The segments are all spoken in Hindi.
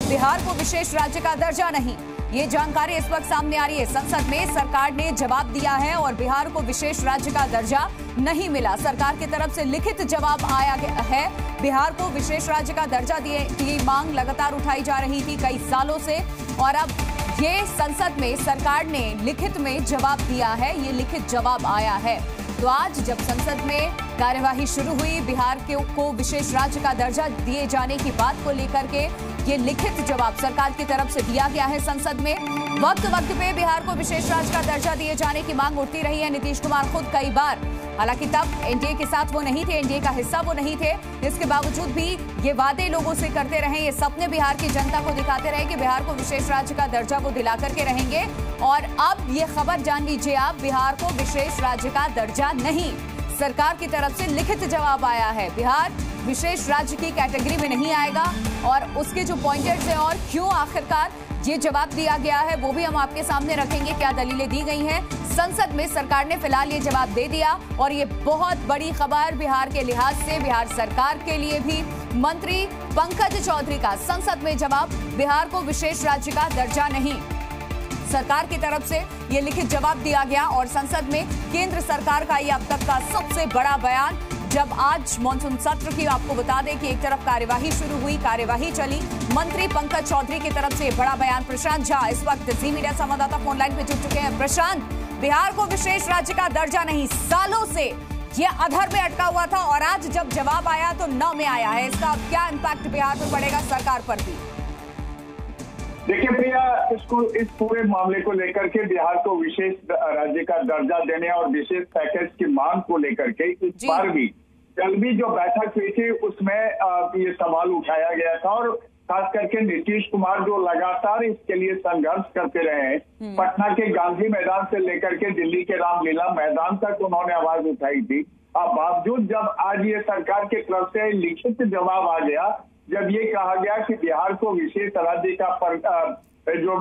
बिहार को विशेष राज्य का दर्जा नहीं। ये जानकारी इस वक्त सामने आ रही है। संसद में सरकार ने जवाब दिया है और बिहार को विशेष राज्य का दर्जा नहीं मिला। सरकार की तरफ से लिखित जवाब आया है। बिहार को विशेष राज्य का दर्जा दिए की मांग लगातार उठाई जा रही थी कई सालों से, और अब ये संसद में सरकार ने लिखित में जवाब दिया है। ये लिखित जवाब आया है। तो आज जब संसद में कार्यवाही शुरू हुई, बिहार को विशेष राज्य का दर्जा दिए जाने की बात को लेकर के ये लिखित जवाब सरकार की तरफ से दिया गया है संसद में। वक्त वक्त पे बिहार को विशेष राज्य का दर्जा दिए जाने की मांग उठती रही है। नीतीश कुमार खुद कई बार, हालांकि तब एनडीए के साथ वो नहीं थे, एनडीए का हिस्सा वो नहीं थे, इसके बावजूद भी ये वादे लोगों से करते रहे, ये सपने बिहार की जनता को दिखाते रहे कि बिहार को विशेष राज्य का दर्जा वो दिला करके रहेंगे। और अब ये खबर जान लीजिए आप, बिहार को विशेष राज्य का दर्जा नहीं, सरकार की तरफ से लिखित जवाब आया है। बिहार विशेष राज्य की कैटेगरी में नहीं आएगा और उसके जो पॉइंटर्स हैं और क्यों आखिरकार ये जवाब दिया गया है वो भी हम आपके सामने रखेंगे। क्या दलीलें दी गई हैं। संसद में सरकार ने फिलहाल ये जवाब दे दिया और ये बहुत बड़ी खबर बिहार के लिहाज से, बिहार सरकार के लिए भी। मंत्री पंकज चौधरी का संसद में जवाब, बिहार को विशेष राज्य का दर्जा नहीं। सरकार की तरफ से ये लिखित जवाब दिया गया और संसद में केंद्र सरकार का ये अब तक का सबसे बड़ा बयान। जब आज मॉनसून सत्र की आपको बता दें कि एक तरफ कार्यवाही शुरू हुई, कार्यवाही चली, मंत्री पंकज चौधरी की तरफ से बड़ा बयान। प्रशांत झा इस वक्त जी मीडिया संवाददाता फोन लाइन पे जुड़ चुके हैं। प्रशांत, बिहार को विशेष राज्य का दर्जा नहीं, सालों से ये अधर में अटका हुआ था और आज जब जवाब आया तो 9 में आया है। इसका क्या इम्पैक्ट बिहार पर पड़ेगा, सरकार पर भी? देखिए प्रिया, इस पूरे मामले को लेकर के बिहार को विशेष राज्य का दर्जा देने और विशेष पैकेज की मांग को लेकर के इस बार भी कल भी जो बैठक हुई थी उसमें ये सवाल उठाया गया था और खास करके नीतीश कुमार जो लगातार इसके लिए संघर्ष करते रहे हैं। पटना के गांधी मैदान से लेकर के दिल्ली के रामलीला मैदान तक उन्होंने आवाज उठाई थी। बावजूद जब आज ये सरकार की तरफ से लिखित जवाब आ गया, जब ये कहा गया कि बिहार को विशेष राज्य का जो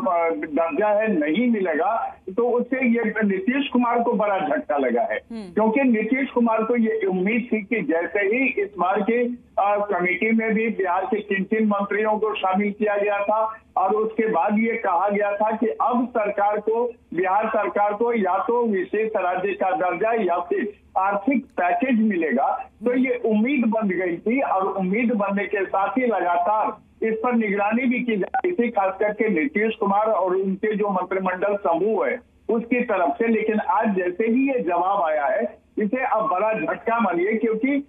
दर्जा है नहीं मिलेगा, तो उससे ये नीतीश कुमार को बड़ा झटका लगा है। क्योंकि नीतीश कुमार को ये उम्मीद थी कि जैसे ही इस बार की कमेटी में भी बिहार के 3 मंत्रियों को शामिल किया गया था और उसके बाद ये कहा गया था कि अब सरकार को, बिहार सरकार को या तो विशेष राज्य का दर्जा या फिर आर्थिक पैकेज मिलेगा, तो ये उम्मीद बन गई थी। और उम्मीद बनने के साथ ही लगातार इस पर निगरानी भी की जा रही थी, खास करके नीतीश कुमार और उनके जो मंत्रिमंडल समूह है उसकी तरफ से। लेकिन आज जैसे ही ये जवाब आया है, इसे अब बड़ा झटका मानिए, क्योंकि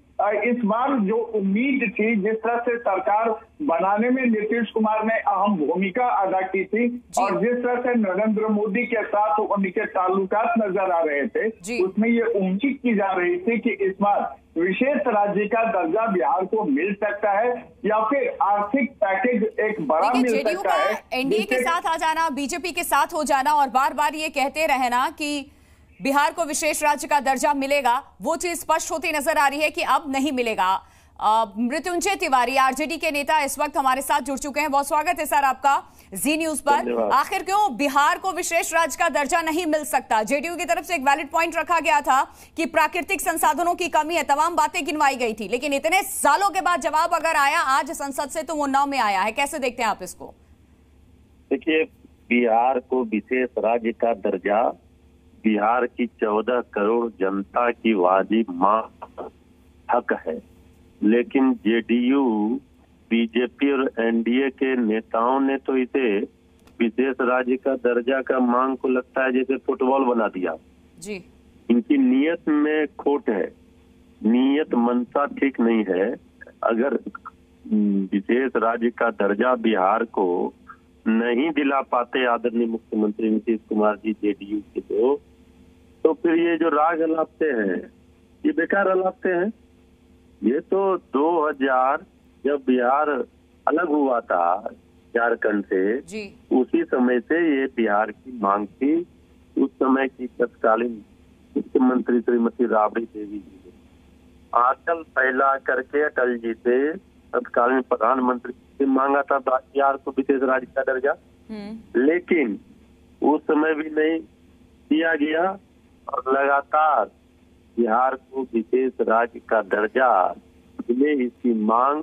इस बार जो उम्मीद थी, जिस तरह से सरकार बनाने में नीतीश कुमार ने अहम भूमिका अदा की थी और जिस तरह से नरेंद्र मोदी के साथ उनके ताल्लुकात नजर आ रहे थे, उसमें ये उम्मीद की जा रही थी कि इस बार विशेष राज्य का दर्जा बिहार को मिल सकता है या फिर आर्थिक पैकेज एक बड़ा मिल सकता है। एनडीए के साथ आ जाना, बीजेपी के साथ हो जाना और बार बार ये कहते रहना कि बिहार को विशेष राज्य का दर्जा मिलेगा, वो चीज स्पष्ट होती नजर आ रही है कि अब नहीं मिलेगा। मृत्युंजय तिवारी आरजेडी के नेता इस वक्त हमारे साथ जुड़ चुके हैं। बहुत स्वागत है सर आपका जी न्यूज पर। आखिर क्यों बिहार को विशेष राज्य का दर्जा नहीं मिल सकता? जेडीयू की तरफ से एक वैलिड पॉइंट रखा गया था कि प्राकृतिक संसाधनों की कमी है, तमाम बातें गिनवाई गई थी, लेकिन इतने सालों के बाद जवाब अगर आया आज संसद से तो वो 9 में आया है। कैसे देखते हैं आप इसको? देखिए, बिहार को विशेष राज्य का दर्जा बिहार की 14 करोड़ जनता की वाजिब मांग हक है, लेकिन जेडीयू, बीजेपी और एनडीए के नेताओं ने तो इसे विशेष राज्य का दर्जा का मांग को लगता है जैसे फुटबॉल बना दिया जी। इनकी नीयत में खोट है, नीयत मंशा ठीक नहीं है। अगर विशेष राज्य का दर्जा बिहार को नहीं दिला पाते आदरणीय मुख्यमंत्री नीतीश कुमार जी जेडीयू के, तो फिर ये जो राग अलापते हैं ये बेकार अलापते हैं। ये तो 2000 जब बिहार अलग हुआ था झारखंड से, उसी समय से ये बिहार की मांग थी। उस समय की तत्कालीन मुख्यमंत्री श्रीमती राबड़ी देवी जी ने आंचल फैला करके अटल जी से तत्कालीन प्रधानमंत्री से मांगा था बिहार को विशेष राज्य का दर्जा, लेकिन उस समय भी नहीं दिया गया और लगातार बिहार को विशेष राज्य का दर्जा मिले इसकी मांग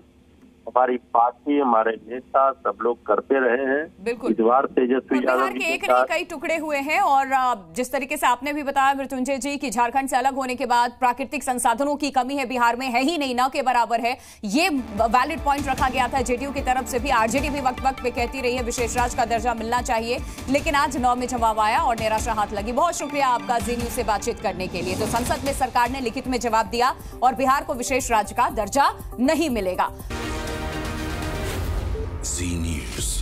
हमारी पार्टी, हमारे नेता, सब लोग करते रहे हैं। बिल्कुल। इस बार तेजस्वी यादव बिहार के एक नहीं कई टुकड़े हुए हैं और जिस तरीके से आपने भी बताया मृत्युंजय जी कि झारखंड से अलग होने के बाद प्राकृतिक संसाधनों की कमी है बिहार में, है ही नहीं, न के बराबर है। ये वैलिड पॉइंट रखा गया था जेडीयू की तरफ से भी, आरजेडी भी वक्त वक्त पे कहती रही है विशेष राज्य का दर्जा मिलना चाहिए, लेकिन आज 9 में जवाब आया और निराशा हाथ लगी। बहुत शुक्रिया आपका जी न्यूज से बातचीत करने के लिए। तो संसद में सरकार ने लिखित में जवाब दिया और बिहार को विशेष राज्य का दर्जा नहीं मिलेगा। जी न्यूज।